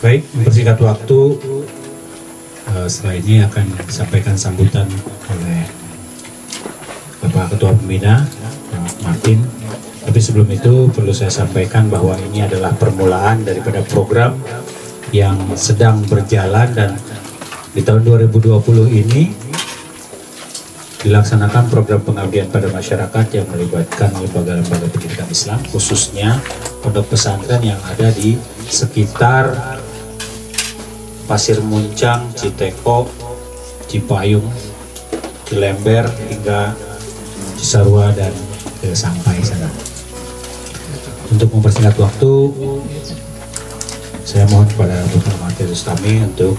Baik, mempersingkat waktu, setelah ini akan disampaikan sambutan oleh Bapak Ketua Pembina, Pak Martin. Tapi sebelum itu perlu saya sampaikan bahwa ini adalah permulaan daripada program yang sedang berjalan, dan di tahun 2020 ini dilaksanakan program pengabdian pada masyarakat yang melibatkan lembaga-lembaga pendidikan Islam, khususnya pondok pesantren yang ada di sekitar Pasir Muncang, Citeko, Cipayung, Cilember, hingga Cisarua dan sampai sana. Untuk mempersingkat waktu, saya mohon kepada Bapak Martin Rustami untuk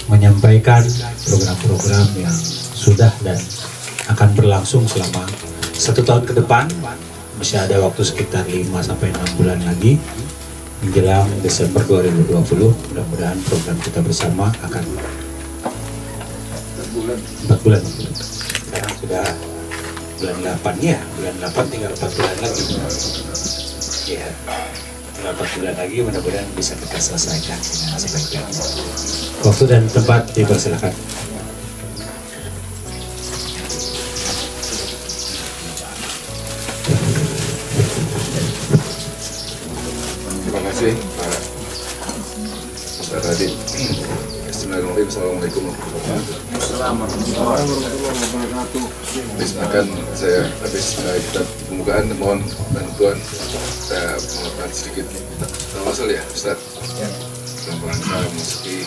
menyampaikan program-program yang sudah dan akan berlangsung selama 1 tahun ke depan. Masih ada waktu sekitar 5-6 bulan lagi menjelang Desember 2020. Mudah-mudahan program kita bersama akan 4 bulan. Sekarang sudah bulan 8 ya, bulan 8 tinggal 4 bulan lagi ya, tinggal 4 bulan lagi, mudah-mudahan bisa kita selesaikan dengan sebaik-baiknya. Waktu dan tempat dipersilakan. Terima kasih Pak Ustaz Radit. Bismillahirrahmanirrahim. Assalamualaikum warahmatullahi wabarakatuh. Bismillah, saya habis kita pembukaan, mohon bantuan saya melakukan sedikit tawasul ya Ustaz, dalam rangka memasuki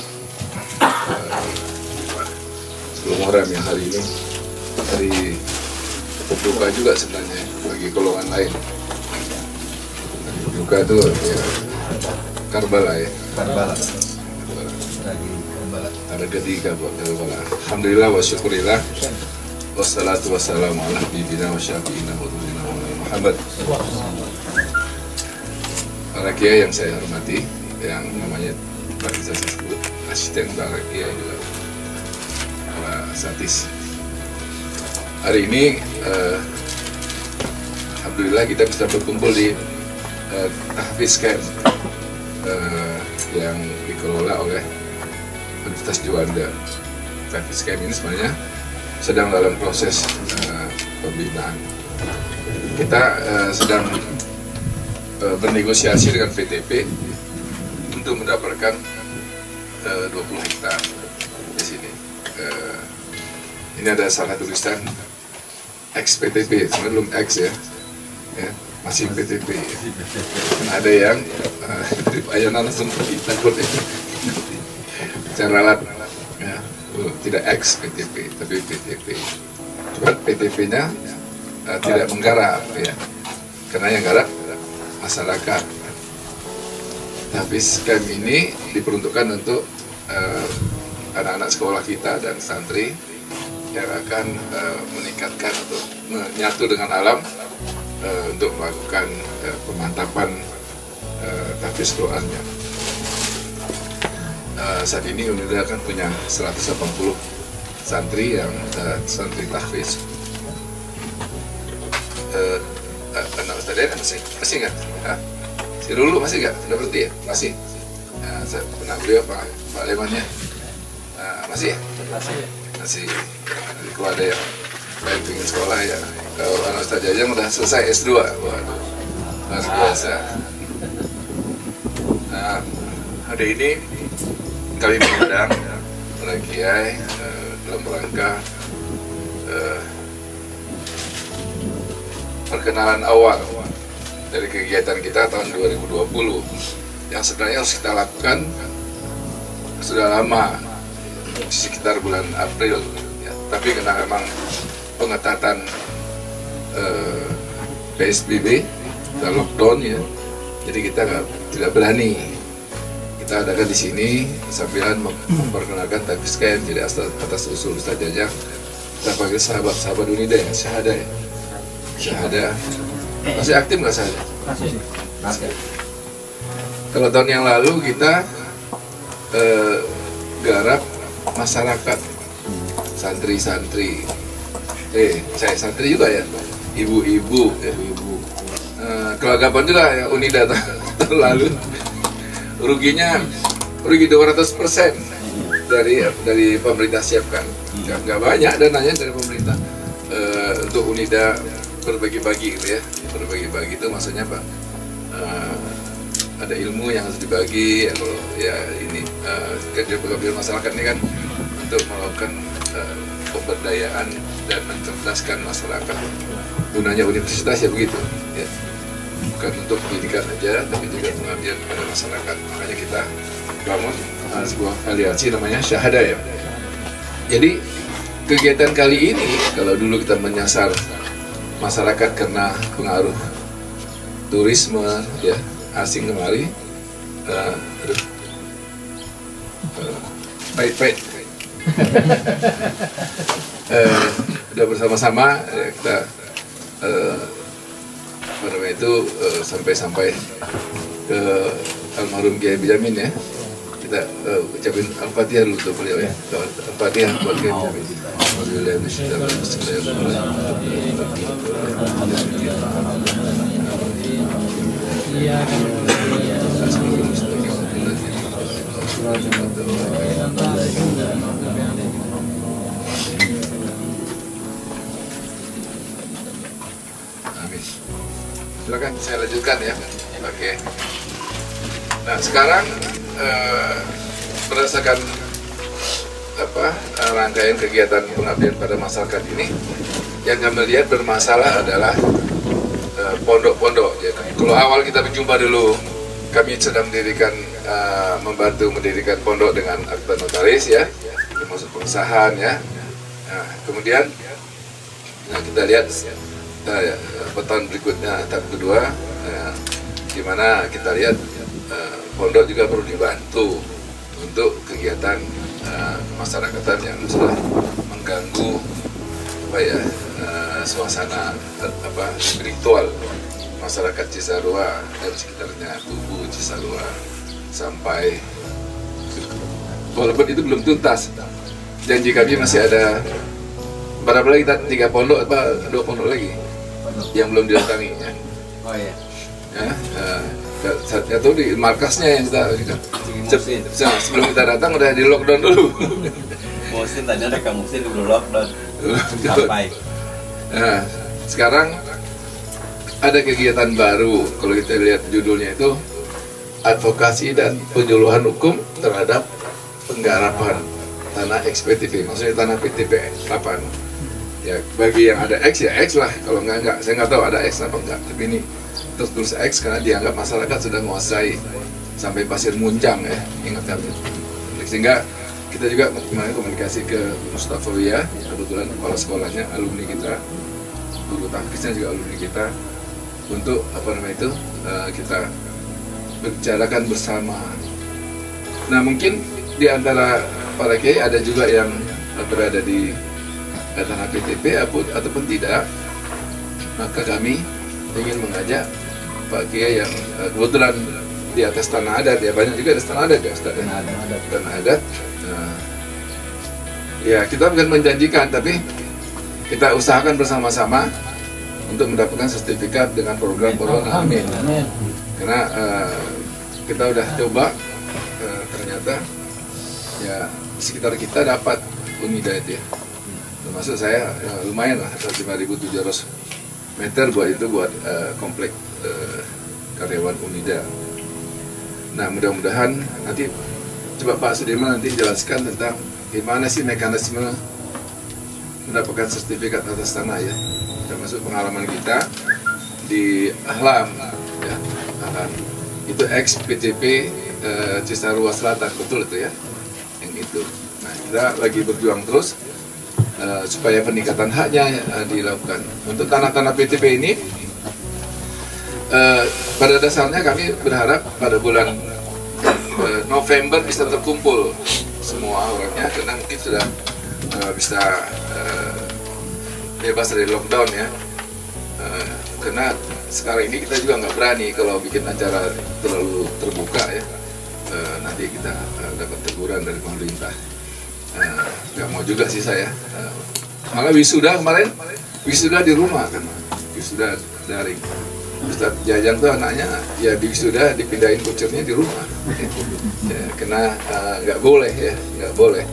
sebelum Muharram yang hari ini hari berduka juga sebenarnya bagi golongan lain. Berduka itu ya Karbala ya. Karbala. Ada ketiga buat Karbala. Alhamdulillah wa syukurillah. Wassalatu wassalamu ala habibina wa syafi'ina wa dhulina Muhammad. Para kiai yang saya hormati, yang namanya Pak Iza sebut asisten para kiai juga, para satis. Hari ini alhamdulillah kita bisa berkumpul di tahfiz camp yang dikelola oleh Universitas Juanda. Tahfiz camp ini sebenarnya sedang dalam proses pembinaan. Kita sedang bernegosiasi dengan PTP untuk mendapatkan 20 hektar di sini. Ini ada salah tulisan ex PTP, sebenarnya belum ex ya, masih PTP. Ada yang ayana langsung pergi takut cara alat ya. Tidak ex PTP, tapi PTP. Cuma PTP-nya tidak menggarap ya, karena yang garap masyarakat. Tapi scam ini diperuntukkan untuk anak-anak sekolah kita dan santri yang akan meningkatkan atau menyatu dengan alam untuk melakukan pemantapan tahfiz Qur'annya. Saat ini UNIDA kan punya 180 santri yang santri tahfiz. Anak Ustaz Deden masih nggak? Si Rulu masih nggak? Sudah berhenti ya? Masih. Saya pernah beliau Pak Leman ya? Masih ya? Masih. Kalau ada yang lain ingin sekolah ya. Kalau anak Ustaz Jajang udah selesai S2. Waduh, luar biasa. Nah, hari ini kami mengundang para kiai dalam rangka perkenalan awal dari kegiatan kita tahun 2020 yang sebenarnya harus kita lakukan sudah lama, sekitar bulan April ya. Tapi karena memang pengetatan PSBB dan lockdown ya, jadi kita tidak berani. Kita adakan di sini sambilan memperkenalkan tahfiz camp, jadi atas usul Ustaz Jajang kita panggil sahabat-sahabat UNIDA ya, Syahada ya. Syahada masih aktif nggak Syahada? Masih. Kalau tahun yang lalu kita garap masyarakat, santri-santri, saya santri juga ya, ibu-ibu, kelagapan juga ya UNIDA tahun lalu. Ruginya rugi 200% dari pemerintah siapkan. Nggak banyak dananya dari pemerintah untuk Unida berbagi-bagi gitu ya. Berbagi-bagi itu maksudnya apa? Ada ilmu yang harus dibagi, atau ya ini kerja masyarakat ini kan untuk melakukan pemberdayaan dan mencerdaskan masyarakat. Gunanya universitas ya begitu, ya. Bukan untuk pendidikan aja, tapi juga pengabdian kepada masyarakat. Makanya kita bangun sebuah aliansi namanya Syahada ya. Jadi kegiatan kali ini, kalau dulu kita menyasar masyarakat karena pengaruh turisme ya asing kemari, pahit-pahit. Udah bersama-sama kita sampai ke almarhum Kiai Benyamin ya. Kita ucapin Al-Fatihah dulu untuk beliau ya. Al-Fatihah buat Kiai Benyamin. Silakan saya lanjutkan ya. Oke. Nah sekarang berdasarkan rangkaian kegiatan pengabdian pada masyarakat ini, yang kami lihat bermasalah adalah pondok-pondok. Kalau awal kita berjumpa dulu, kami sedang membantu mendirikan pondok dengan akta notaris ya, termasuk pengesahan ya. Nah, kemudian kita lihat tahun berikutnya tahap kedua, di mana kita lihat pondok juga perlu dibantu untuk kegiatan masyarakatan yang sudah mengganggu suasana spiritual masyarakat Cisarua dan sekitarnya, Tugu, Cisarua, sampai walaupun itu belum tuntas. Janji kami masih ada berapa lagi, 3 pondok apa 2 pondok lagi yang belum didatangi ya. Oh iya. Saya tahu di markasnya yang kita sebelum kita datang udah di lockdown dulu. Musim tadi ada Kang Musim di lockdown sampai. Nah, sekarang ada kegiatan baru. Kalau kita lihat judulnya itu advokasi dan penyuluhan hukum terhadap penggarapan tanah XPTP, maksudnya tanah PTP 8. Ya, bagi yang ada X ya X lah, kalau enggak. Saya nggak tahu ada X apa enggak, tapi ini tertulis X karena dianggap masyarakat sudah menguasai sampai Pasir Muncang ya, ingat kami. Sehingga kita juga kemarin komunikasi ke Mustafawiyah, kebetulan kepala sekolahnya alumni kita, guru tahfiznya juga alumni kita, untuk kita bicarakan bersama. Nah mungkin di antara para kiai ada juga yang berada di tanah PTP ataupun tidak, maka kami ingin mengajak Pak Kiai yang kebetulan di atas tanah adat ya, banyak juga ada tanah adat ya, tanah adat. Ya kita bukan menjanjikan, tapi kita usahakan bersama-sama untuk mendapatkan sertifikat dengan program Corona, amin. Karena kita udah coba, ternyata ya di sekitar kita dapat Unida itu ya. Termasuk saya lumayan lah, 5.700 meter buat komplek karyawan Unida. Nah mudah-mudahan nanti coba Pak Sudirman nanti jelaskan tentang gimana sih mekanisme mendapatkan sertifikat atas tanah ya, termasuk pengalaman kita di Ahlam ya, Ahlam itu ex PTP Cisarua Selatan, betul itu ya, yang itu. Nah kita lagi berjuang terus supaya peningkatan haknya dilakukan. Untuk tanah-tanah PTP ini pada dasarnya kami berharap pada bulan November bisa terkumpul semua orangnya, karena mungkin sudah bisa bebas dari lockdown ya. Karena sekarang ini kita juga nggak berani kalau bikin acara terlalu terbuka ya, nanti kita dapat teguran dari pemerintah. Nggak mau juga sih saya, malah wisuda kemarin, wisuda di rumah kan, wisuda daring. Ustadz Jajang tuh anaknya ya di wisuda dipindahin kucurnya di rumah. Ya, karena nggak boleh ya, nggak boleh.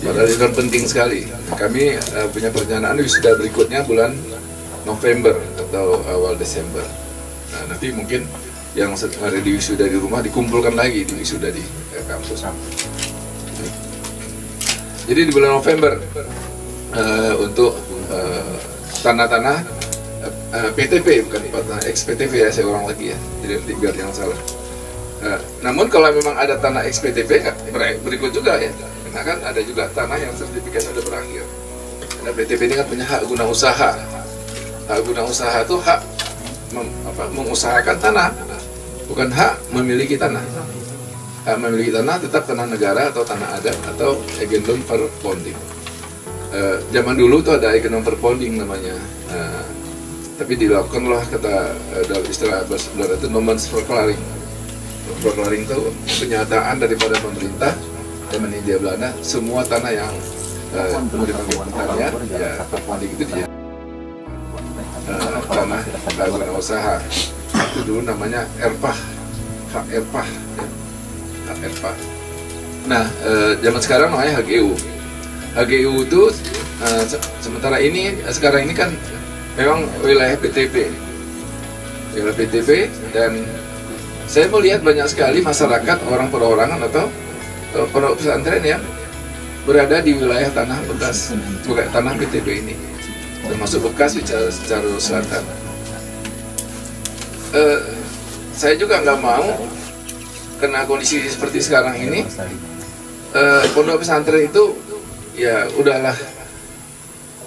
Padahal itu kan penting sekali. Kami punya perencanaan wisuda berikutnya bulan November atau awal Desember. Nah, nanti mungkin yang ada di wisuda di rumah dikumpulkan lagi di wisuda di kampus. Jadi di bulan November untuk tanah-tanah PTP, bukan tanah ex-PTP ya, saya ulang lagi ya, jadi biar jangan salah. Namun kalau memang ada tanah ex-PTP berikut juga ya, karena kan ada juga tanah yang sertifikatnya sudah berakhir. Karena PTP ini kan punya hak guna usaha. Hak guna usaha itu hak mengusahakan tanah, bukan hak memiliki tanah. Hak memiliki tanah tetap tanah negara atau tanah adat atau agendum per ponding. Zaman dulu tuh ada agendum per ponding namanya. Tapi dilakukanlah kata dalam istilah bahasa Belanda itu nomenklaring. Nomenklaring itu penyataan daripada pemerintah zaman Hindia Belanda, semua tanah yang dipakai pertanian ya perponding itu dia tanah guna usaha. Itu dulu namanya erpah, hak erpah ya. Hak erpah. Nah zaman sekarang namanya HGU. HGU itu sementara ini sekarang ini kan memang wilayah PTP, dan saya melihat banyak sekali masyarakat, orang perorangan atau pondok pesantren yang berada di wilayah tanah bekas, bukan tanah PTP ini, termasuk bekas di Carul Selatan. Saya juga nggak mau kena kondisi seperti sekarang ini. Pondok pesantren itu ya udahlah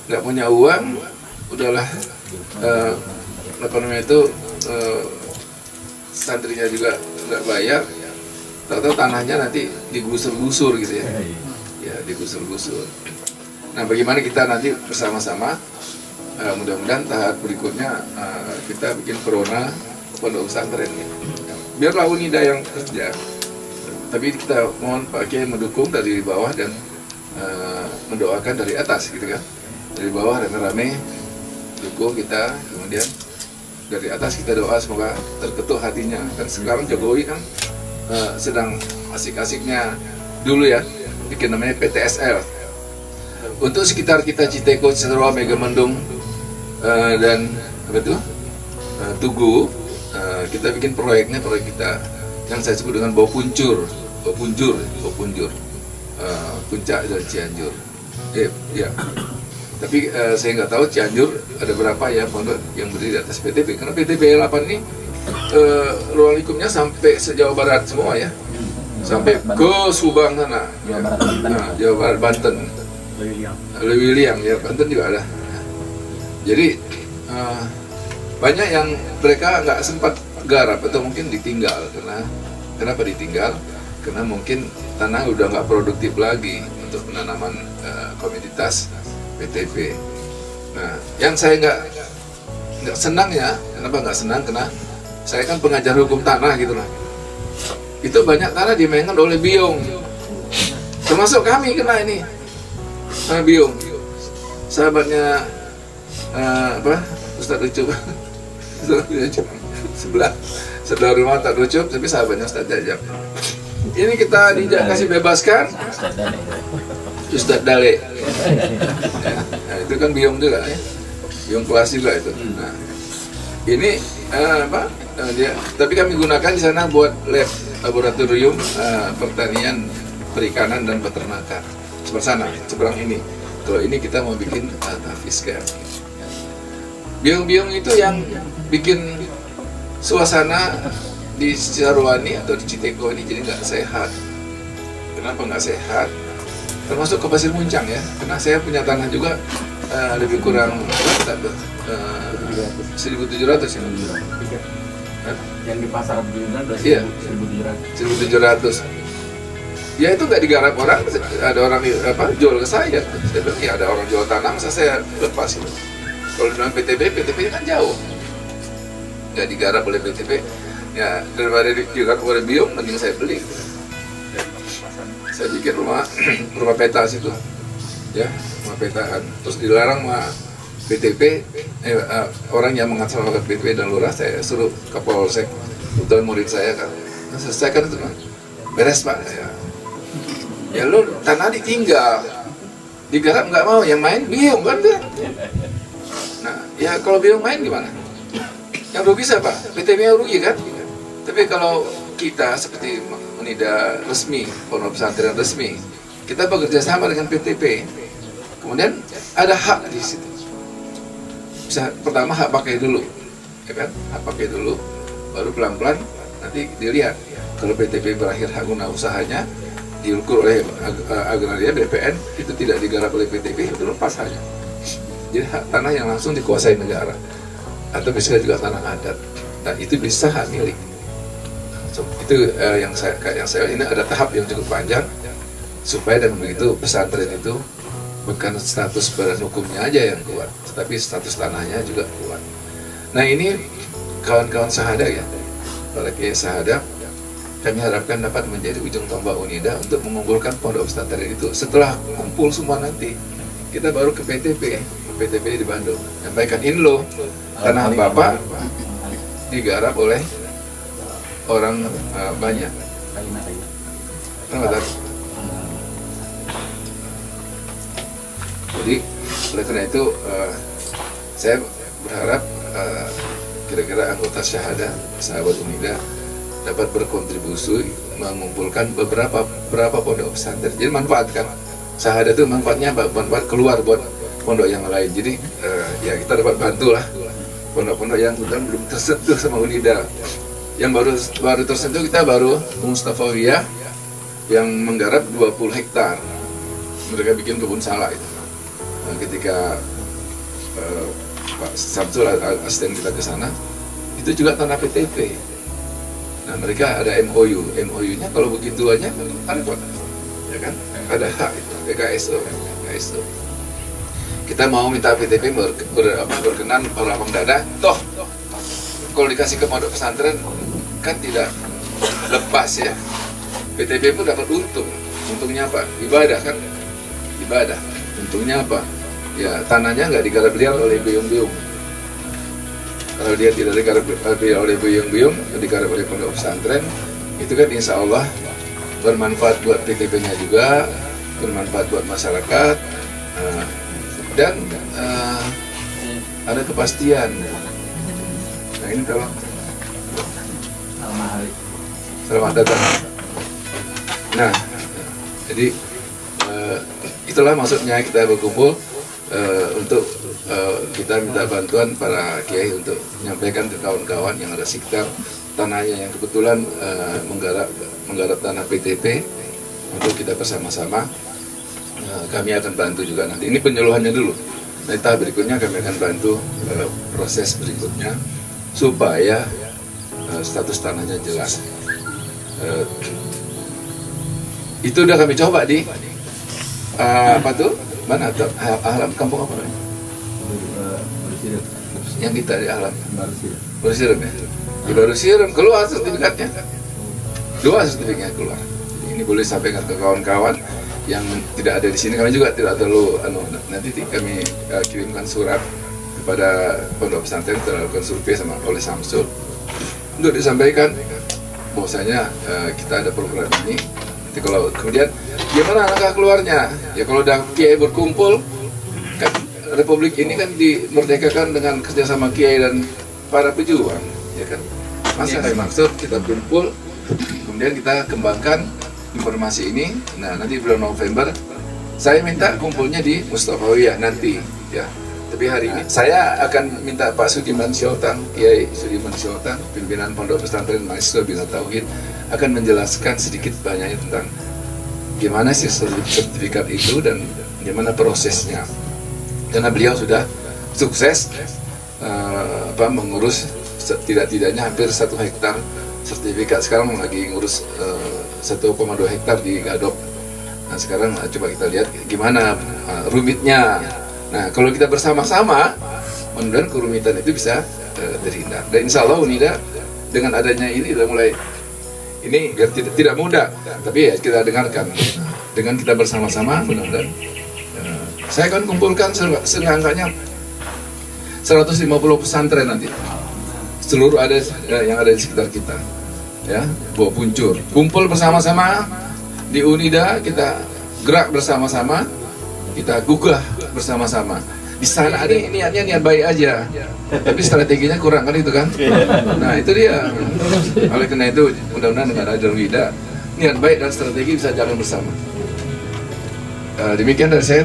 nggak punya uang, udahlah apa namanya itu santrinya juga nggak bayar, atau tanahnya nanti digusur-gusur gitu ya, ya digusur-gusur. Nah bagaimana kita nanti bersama-sama mudah-mudahan tahap berikutnya kita bikin corona pondok pesantren ya. Biarlah UNIDA yang kerja, tapi kita mohon Pak Kiai mendukung dari bawah dan mendoakan dari atas gitu kan, dari bawah rame-rame dukung kita, kemudian dari atas kita doa semoga terketuk hatinya. Kan sekarang Jokowi kan sedang asik-asiknya dulu ya bikin namanya PTSL untuk sekitar kita Citeko, Cisarua, Megamendung dan apa itu Tugu. Kita bikin proyek kita yang saya sebut dengan Bau Punjur, puncak dari Cianjur. Ya. Tapi saya nggak tahu Cianjur ada berapa ya pondok yang berdiri di atas PTP, karena PTP 8 ini ruang lingkupnya sampai sejauh barat semua ya, sampai ke Subang sana, Jawa Barat, Banten, Lewiliang ya, Banten juga ada. Jadi banyak yang mereka nggak sempat garap atau mungkin ditinggal. Kenapa ditinggal? Karena mungkin tanah udah nggak produktif lagi untuk penanaman komoditas PTP. Nah, yang saya nggak senang ya, kenapa nggak senang? Karena saya kan pengajar hukum tanah gitu lah. Itu banyak tanah dimainkan oleh biong, termasuk kami kena ini biong. Sahabatnya Ustadz Ucup, sebelah rumah tak Ucup, tapi sahabatnya Ustadz Jajang. Ini kita kasih bebaskan. Ustadz Dale, nah, itu kan biong juga ya, biong kelas juga itu. Nah, ini tapi kami gunakan di sana buat laboratorium pertanian, perikanan dan peternakan. Sebelah sana, seberang ini. Kalau ini kita mau bikin tahfiz kan. Biong-biong itu yang bikin suasana di Cisarua atau di Citeko ini jadi nggak sehat. Kenapa nggak sehat? Termasuk ke Pasir Muncang ya, karena saya punya tanah juga lebih kurang 1.700 ya. Yang di pasar Beliunan udah 1.700. Ya itu nggak digarap orang, ada orang jual ke saya. Saya bilang ya ada orang jual tanah, masa saya lepas itu. Kalau dengan PTP kan jauh, nggak digarap oleh PTP. Ya daripada digarap oleh biong, mending saya beli. Saya bikin rumah peta situ, ya rumah petaan. Terus dilarang sama BTP, orang yang mengatasnamakan BTP dan lurah, saya suruh Kapolsek, kebetulan murid saya kan, selesaikan itu kan, beres Pak. Ya lu tanah ditinggal, digarap nggak mau, yang main bingung kan dia. Nah, ya kalau bingung main gimana? Yang rugi siapa? BTP yang rugi kan? Tapi kalau kita seperti Unida resmi, pondok pesantren resmi, kita bekerja sama dengan PTP, kemudian ada hak di situ. Bisa pertama hak pakai dulu, ya kan? Hak pakai dulu, baru pelan-pelan nanti dilihat. Kalau PTP berakhir hak guna usahanya, diukur oleh agraria BPN, itu tidak digarap oleh PTP, itu lepas saja. Jadi hak tanah yang langsung dikuasai negara, atau bisa juga tanah adat. Nah itu bisa hak milik. So, itu yang saya ini ada tahap yang cukup panjang supaya dengan begitu pesantren itu bukan status badan hukumnya aja yang kuat, tetapi status tanahnya juga kuat. Nah ini kawan-kawan Sahada ya, para kiai Sahada, kami harapkan dapat menjadi ujung tombak Unida untuk mengumpulkan pondok pesantren itu. Setelah kumpul semua nanti, kita baru ke PTP di Bandung. Sampaikan ini loh, tanah Bapak digarap oleh orang banyak. Jadi oleh karena itu saya berharap kira-kira anggota Syahada, sahabat Unida dapat berkontribusi mengumpulkan beberapa pondok pesantren. Jadi manfaatkan Syahada itu manfaatnya manfaat keluar buat pondok yang lain. Jadi ya kita dapat bantulah pondok-pondok yang belum tersentuh sama Unida. Yang baru tersentuh kita baru Mustafawiyah yang menggarap 20 hektar. Mereka bikin kebun salak itu. Ketika Pak Samsul asisten kita ke sana, itu juga tanah PTP. Nah mereka ada MOU-nya kalau begitu aja repot, ya kan? Ada hak itu, PKSO. Kita mau minta PTP berkenan lapang dada, toh kalau dikasih ke pondok pesantren kan tidak lepas ya. PTP pun dapat untung. Untungnya apa? Ibadah kan? Ibadah. Untungnya apa? Ya tanahnya nggak digarap liar oleh buyung-buyung. Kalau dia tidak digarap oleh buyung-buyung, digarap oleh pondok pesantren, itu kan insya Allah bermanfaat buat PTP-nya juga, bermanfaat buat masyarakat, dan ada kepastian. Nah ini tolong. Selamat datang. Nah, jadi itulah maksudnya kita berkumpul. Untuk kita minta bantuan para kiai untuk menyampaikan ke kawan-kawan yang ada sekitar tanahnya yang kebetulan menggarap tanah PTP untuk kita bersama-sama. Kami akan bantu juga nanti. Ini penyuluhannya dulu. Nanti tahap berikutnya kami akan bantu proses berikutnya supaya status tanahnya jelas. Itu udah kami coba di apa tuh? Mana tuh? Alam kampung apa namanya? Yang kita di Alam. Baru Siram ya? Di Baru Siram keluar sertifikatnya. 2 sertifikatnya keluar. Ini boleh sampaikan ke kawan-kawan yang tidak ada di sini. Kami juga tidak terlalu nanti kami kirimkan surat kepada pondok pesantren terlakukan survei oleh Samsul untuk disampaikan bahwasanya kita ada program ini. Kalau kemudian gimana langkah keluarnya? Ya kalau udah kiai berkumpul, kan Republik ini kan dimerdekakan dengan kerjasama kiai dan para pejuang, ya kan? Masa maksud kita kumpul, kemudian kita kembangkan informasi ini. Nah nanti bulan November, saya minta kumpulnya di Mustafawiyah nanti, ya. Tapi hari ini saya akan minta Pak Sudiman Syotang, Kiai Sudiman Syotang, pimpinan Pondok Pesantren Mahasiswa Bina Tauhid, akan menjelaskan sedikit banyaknya tentang gimana sih sertifikat itu dan gimana prosesnya. Karena beliau sudah sukses mengurus tidak-tidaknya hampir 1 hektar sertifikat. Sekarang lagi ngurus 1,2 hektar di Gadok. Nah sekarang coba kita lihat gimana rumitnya. Nah kalau kita bersama-sama, mudah-mudahan kerumitan itu bisa terhindar. Dan insya Allah Unida dengan adanya ini sudah mulai, ini tidak mudah, tapi ya kita dengarkan. Dengan kita bersama-sama, mudah-mudahan saya akan kumpulkan seenggaknya 150 pesantren nanti. Seluruh ada yang ada di sekitar kita. Ya, Buah Puncur. Kumpul bersama-sama di Unida, kita gerak bersama-sama, kita gugah bersama-sama. Di sana ada niatnya niat baik aja, tapi strateginya kurang kan itu kan. Nah itu dia. Oleh karena itu mudah-mudahan dengan ada Unida, niat baik dan strategi bisa jalan bersama. Demikian dari saya,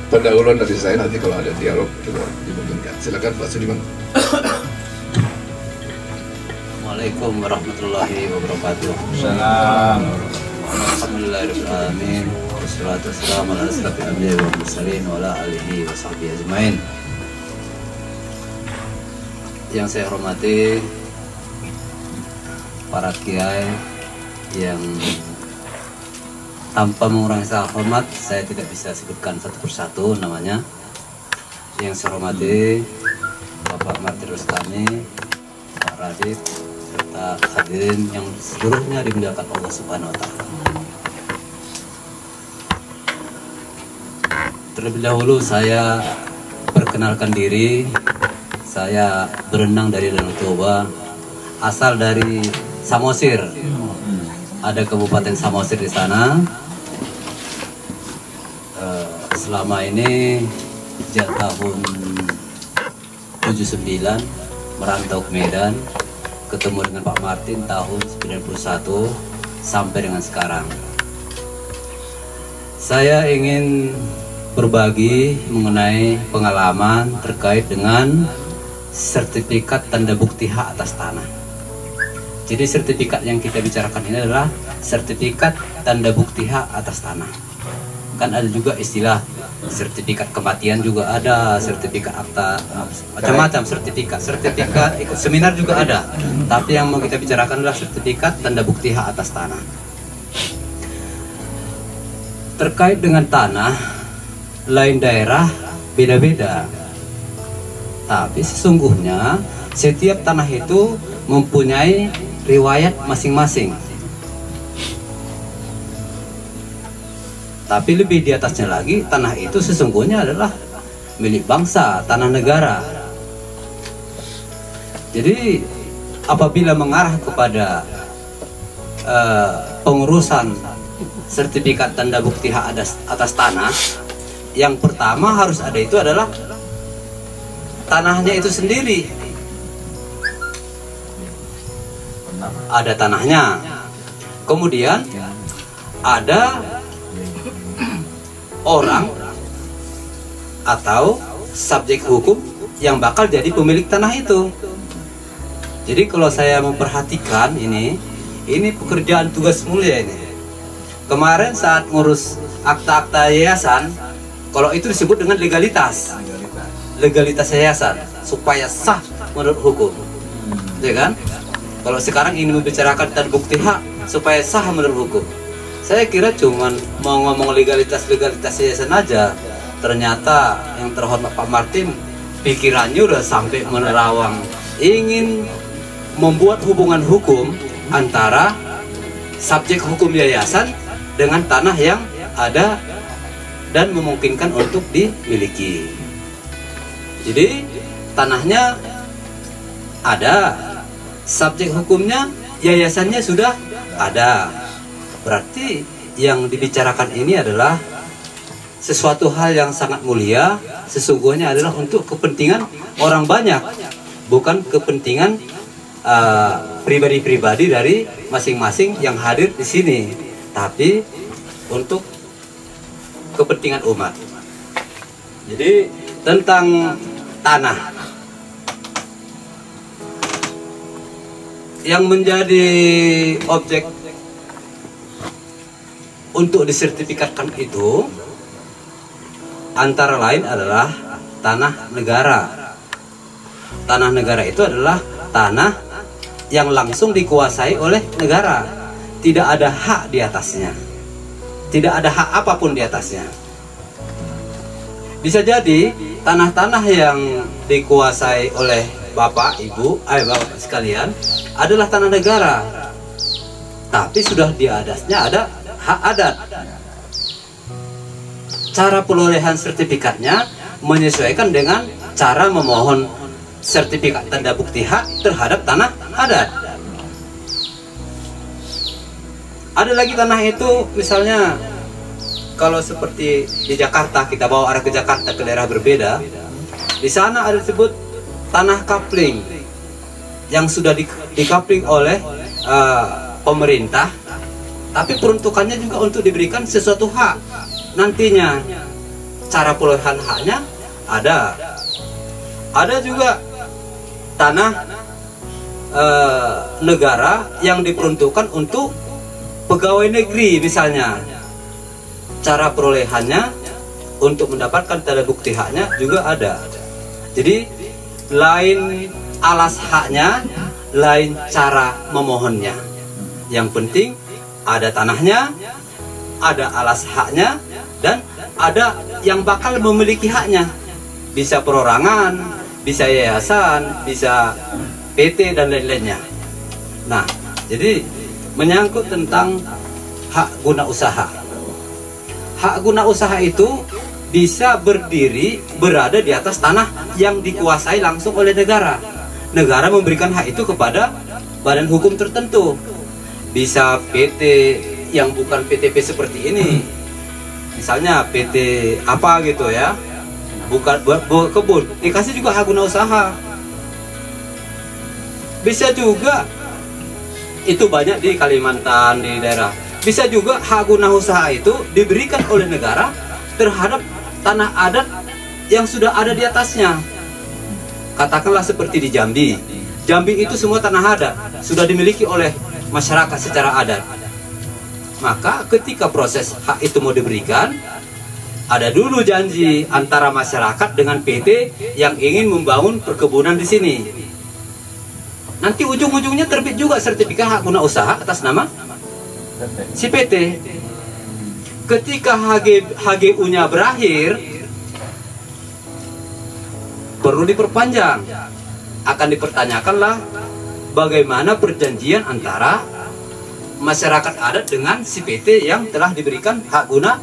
pendahuluan dari saya. Nanti kalau ada dialog dimungkinkan. Silakan Pak Sudiman. Assalamualaikum warahmatullahi wabarakatuh. Salam. Alhamdulillahirrahmanirrahim. Wassalatu wassalamu ala asyrafil anbiya'i wal mursalin wa ala alihi wa sahbihi ajmain. Yang saya hormati para kiai yang tanpa mengurangi rasa hormat, saya tidak bisa sebutkan satu persatu namanya. Yang saya hormati Bapak Martin Rustami, Pak Radit, serta hadirin yang seluruhnya dimuliakan Allah Subhanahu wa Ta'ala. Terlebih dahulu saya perkenalkan diri. Saya berenang dari Danau Toba, asal dari Samosir. Ada Kabupaten Samosir di sana. Selama ini sejak tahun 79 merantau ke Medan, ketemu dengan Pak Martin tahun 91 sampai dengan sekarang. Saya ingin berbagi mengenai pengalaman terkait dengan sertifikat tanda bukti hak atas tanah. Jadi sertifikat yang kita bicarakan ini adalah sertifikat tanda bukti hak atas tanah. Kan ada juga istilah sertifikat kematian juga ada, sertifikat akta, macam-macam sertifikat ikut seminar juga ada. Tapi yang mau kita bicarakan adalah sertifikat tanda bukti hak atas tanah. Terkait dengan tanah, lain daerah beda-beda. Tapi sesungguhnya setiap tanah itu mempunyai riwayat masing-masing. Tapi lebih di atasnya lagi, tanah itu sesungguhnya adalah milik bangsa, tanah negara. Jadi apabila mengarah kepada pengurusan sertifikat tanda bukti hak atas tanah, yang pertama harus ada itu adalah tanahnya itu sendiri. Ada tanahnya. Kemudian ada orang atau subjek hukum yang bakal jadi pemilik tanah itu. Jadi kalau saya memperhatikan ini pekerjaan tugas mulia ini. Kemarin saat ngurus akta-akta yayasan, kalau itu disebut dengan legalitas yayasan supaya sah menurut hukum, ya kan? Kalau sekarang ini membicarakan tanda bukti hak supaya sah menurut hukum, saya kira cuman mau ngomong legalitas yayasan aja. Ternyata yang terhormat Pak Martin pikirannya udah sampai menerawang, ingin membuat hubungan hukum antara subjek hukum yayasan dengan tanah yang ada dan memungkinkan untuk dimiliki. Jadi tanahnya ada, subjek hukumnya yayasannya sudah ada. Berarti yang dibicarakan ini adalah sesuatu hal yang sangat mulia. Sesungguhnya adalah untuk kepentingan orang banyak, bukan kepentingan pribadi-pribadi dari masing-masing yang hadir di sini, tapi untuk kepentingan umat. Jadi tentang tanah yang menjadi objek untuk disertifikatkan itu antara lain adalah tanah negara. Tanah negara itu adalah tanah yang langsung dikuasai oleh negara. Tidak ada hak di atasnya. Tidak ada hak apapun di atasnya. Bisa jadi tanah-tanah yang dikuasai oleh bapak, ibu, bapak sekalian adalah tanah negara. Tapi sudah di atasnya ada hak adat. Cara perolehan sertifikatnya menyesuaikan dengan cara memohon sertifikat tanda bukti hak terhadap tanah adat. Ada lagi tanah itu misalnya kalau seperti di Jakarta, kita bawa arah ke Jakarta ke daerah berbeda, di sana ada disebut tanah kapling yang sudah dikapling oleh pemerintah, tapi peruntukannya juga untuk diberikan sesuatu hak nantinya. Cara perolehan haknya ada juga tanah negara yang diperuntukkan untuk pegawai negeri misalnya. Cara perolehannya untuk mendapatkan tanda bukti haknya juga ada. Jadi lain alas haknya, lain cara memohonnya. Yang penting ada tanahnya, ada alas haknya, dan ada yang bakal memiliki haknya. Bisa perorangan, bisa yayasan, bisa PT dan lain-lainnya. Nah, jadi menyangkut tentang hak guna usaha. Hak guna usaha itu bisa berdiri berada di atas tanah yang dikuasai langsung oleh negara. Negara memberikan hak itu kepada badan hukum tertentu. Bisa PT yang bukan PTP seperti ini. Misalnya PT apa gitu ya. Bukan buat kebun, dikasih juga hak guna usaha. Bisa juga itu banyak di Kalimantan, di daerah. Bisa juga hak guna usaha itu diberikan oleh negara terhadap tanah adat yang sudah ada di atasnya. Katakanlah seperti di Jambi. Jambi itu semua tanah adat, sudah dimiliki oleh masyarakat secara adat. Maka ketika proses hak itu mau diberikan, ada dulu janji antara masyarakat dengan PT yang ingin membangun perkebunan di sini. Nanti ujung-ujungnya terbit juga sertifikat hak guna usaha atas nama si PT. Ketika HGU-nya berakhir, perlu diperpanjang. Akan dipertanyakanlah bagaimana perjanjian antara masyarakat adat dengan si PT yang telah diberikan hak guna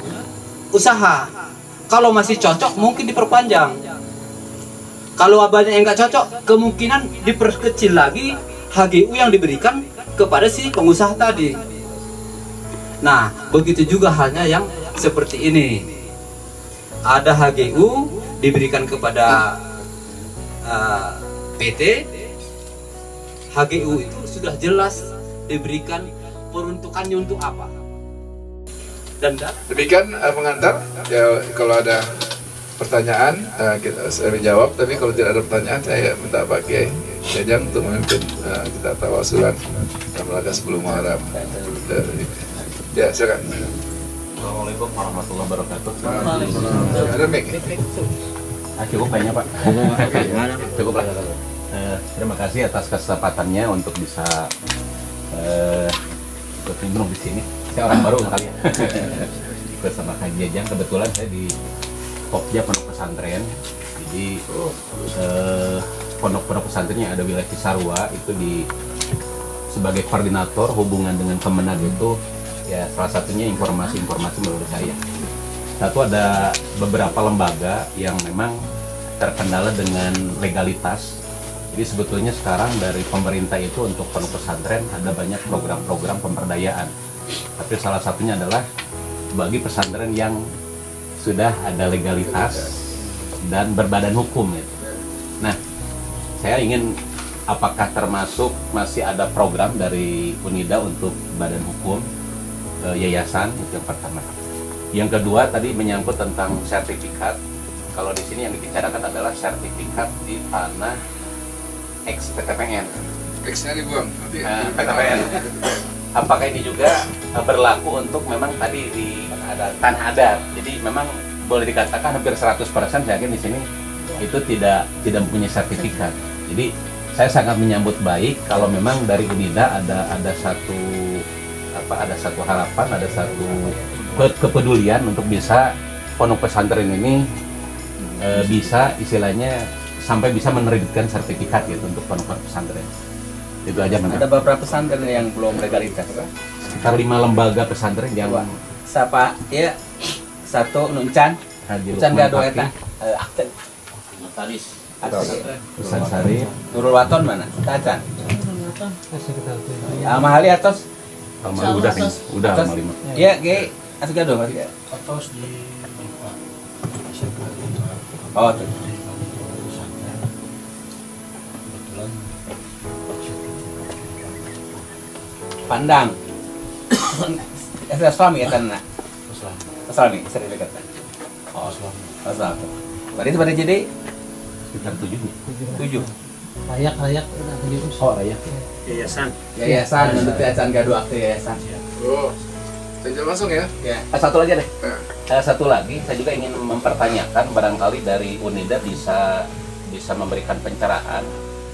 usaha. Kalau masih cocok mungkin diperpanjang. Kalau banyak yang nggak cocok, kemungkinan diperkecil lagi HGU yang diberikan kepada si pengusaha tadi. Nah, begitu juga halnya yang seperti ini. Ada HGU diberikan kepada PT. HGU itu sudah jelas diberikan peruntukannya untuk apa. Dan demikian pengantar. Ya, kalau ada pertanyaan saya jawab, tapi kalau tidak ada pertanyaan saya minta Pak Kiai Jajang untuk memimpin kita tawasulan dalam rangka 10 Muharram. Ya, silakan. Assalamualaikum warahmatullahi wabarakatuh. Ada mic. Cukup kayaknya Pak. Cukup lah. Terima kasih atas kesempatannya untuk bisa ikut nimbrung di sini. Saya orang baru kali ya. Ikut sama Kang Jajang, kebetulan saya di Pokja Pondok Pesantren. Jadi pondok pesantrennya ada wilayah Cisarua itu sebagai koordinator hubungan dengan Kemenag itu ya salah satunya informasi-informasi menurut saya. Satu, ada beberapa lembaga yang memang terkendala dengan legalitas. Jadi sebetulnya sekarang dari pemerintah itu untuk pondok pesantren ada banyak program-program pemberdayaan. Tapi salah satunya adalah bagi pesantren yang sudah ada legalitas dan berbadan hukum gitu. Nah, saya ingin apakah termasuk masih ada program dari UNIDA untuk badan hukum, yayasan, itu yang pertama. Yang kedua tadi menyangkut tentang sertifikat. Kalau di sini yang dibicarakan adalah sertifikat di tanah ex-PTPN. X-nya dibuang. PTPN. Apakah ini juga berlaku untuk memang tadi ada tanah adat? Jadi memang boleh dikatakan hampir 100% saya yakin di sini itu tidak mempunyai sertifikat. Jadi saya sangat menyambut baik kalau memang dari UNIDA ada satu harapan, ada satu kepedulian untuk bisa pondok pesantren ini bisa istilahnya sampai bisa menerbitkan sertifikat gitu untuk pondok pesantren. Itu aja. Ada beberapa pesantren yang belum legalitas. Sekitar 5 lembaga pesantren yang siapa ya? Satu Nuncan, Nuncan Gado eta. Akten. Notaris. Ustaz Sari. Nurul Waton mana? Tacan. Amahali atos. Almarhum udah nih, udah Atos. Almarhum. Iya, Ge. Asik dong, asik. Atos di Oh, tuh. Pandang. Islami ya kan nak? Islami, sering dekat. Oh, Islam. Berarti pada jadi Sekitar 7. Rayak. Oh, Raya. Yayasan, untuk yayasan Gadu Akte yayasan. Oh, saya jalan langsung ya. Ya. Satu lagi deh. Satu lagi, saya juga ingin mempertanyakan barangkali dari UNIDA bisa memberikan pencerahan.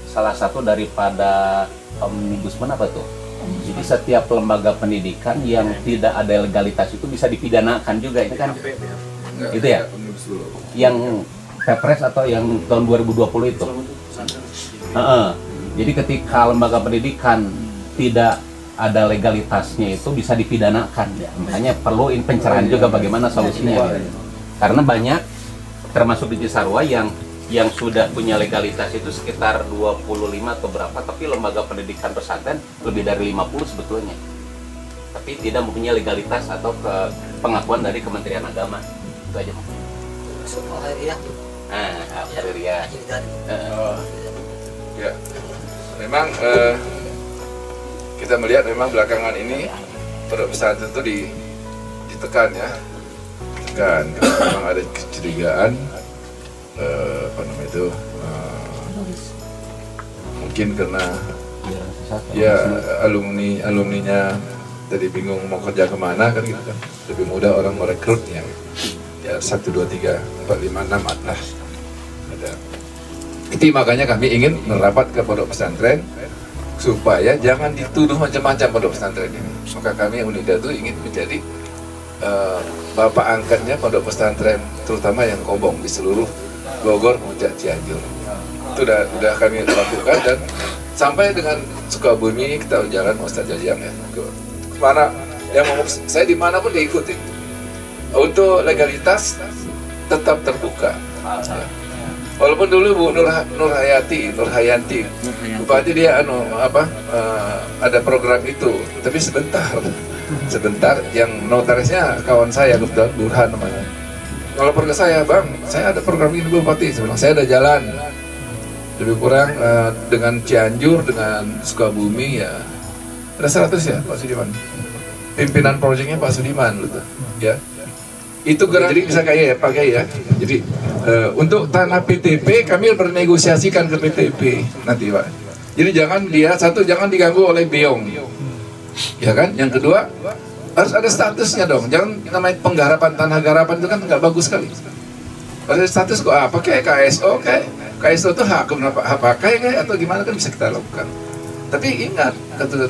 Salah satu daripada omnibus apa tuh? Jadi setiap lembaga pendidikan yang tidak ada legalitas itu bisa dipidanakan juga, ini kan? Enggak, Itu ya? omnibus dulu. Yang Kepres atau yang tahun 2020 itu. Jadi ketika lembaga pendidikan tidak ada legalitasnya itu bisa dipidanakan. Makanya perlu pencerahan juga bagaimana solusinya. Gitu. Karena banyak termasuk di Cisarua yang sudah punya legalitas itu sekitar 25 atau berapa, tapi lembaga pendidikan pesantren lebih dari 50 sebetulnya. Tapi tidak mempunyai legalitas atau pengakuan dari Kementerian Agama. Itu aja. Al-Khairiyah. Ya, memang kita melihat memang belakangan ini pondok pesantren itu ditekan ya, ditekan. Memang ada kecurigaan apa namanya itu, mungkin karena ya alumninya tadi bingung mau kerja kemana kan gitu kan, lebih mudah orang merekrut yang ya 1, 2, 3, 4, 5, 6 lah ada. Itu makanya kami ingin merapat ke pondok pesantren supaya jangan dituduh macam-macam pondok pesantren ini. Maka kami UNIDA itu ingin menjadi bapak angkatnya pondok pesantren, terutama yang kobong di seluruh Bogor, Puncak, Cianjur. Itu udah kami lakukan, dan sampai dengan Sukabumi kita jalan Ustaz Jajang ya. Kemana yang mau saya dimanapun diikuti. Untuk legalitas tetap terbuka. Ya. Walaupun dulu Bu Nurhayanti, Bupati dia ada program itu, tapi sebentar yang notarisnya kawan saya kebetulan Burhan namanya. Kalau ke saya, Bang, saya ada program ini Bupati, sebenarnya saya ada jalan. Lebih kurang dengan Cianjur, dengan Sukabumi ya ada 100 ya Pak Sudiman. Pimpinan proyeknya Pak Sudiman gitu. Ya. Itu gerak, jadi bisa kayak ya pakai ya. Jadi untuk tanah PTP kami bernegosiasikan ke PTP nanti Pak. Jadi jangan diganggu oleh Beong, ya kan. Yang kedua harus ada statusnya dong. Jangan namanya penggarapan tanah garapan itu kan nggak bagus sekali. Ada status kok apa kayak KSO KSO itu hak pakai kayak atau gimana kan bisa kita lakukan. Tapi ingat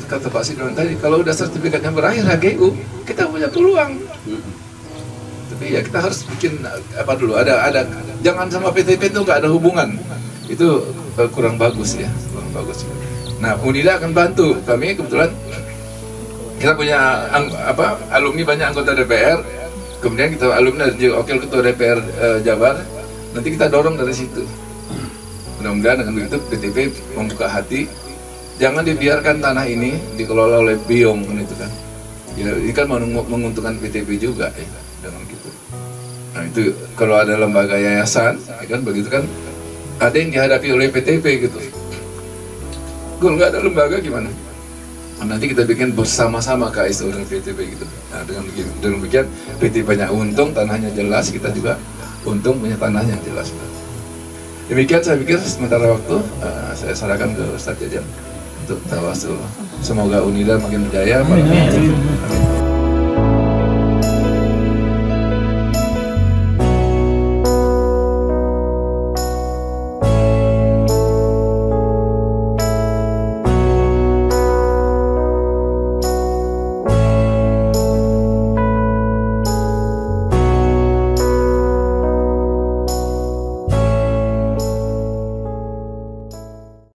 kata Pak Sidon tadi, kalau udah sertifikatnya berakhir HGU kita punya peluang. Tapi ya kita harus bikin apa dulu, ada jangan sama PTP itu nggak ada hubungan, itu kurang bagus ya, kurang bagus. Nah UNIDA akan bantu kami, kebetulan kita punya alumni banyak anggota DPR, kemudian kita alumni dan juga wakil ketua DPR Jabar, nanti kita dorong dari situ. Mudah-mudahan dengan begitu PTP membuka hati, jangan dibiarkan tanah ini dikelola oleh Beong kan itu kan. Ya, ini kan menguntungkan PTP juga ya. Dengan gitu. Nah itu kalau ada lembaga yayasan, ya kan begitu kan ada yang dihadapi oleh PTP gitu. Kalau nggak ada lembaga gimana? Nah, nanti kita bikin bersama-sama KSO dengan PTP gitu. Nah dengan demikian PTP banyak untung, tanahnya jelas, kita juga untung punya tanahnya yang jelas. Demikian saya pikir sementara waktu saya serahkan ke Ustaz Jajang untuk tawasul. Semoga UNIDA makin berjaya. Amin.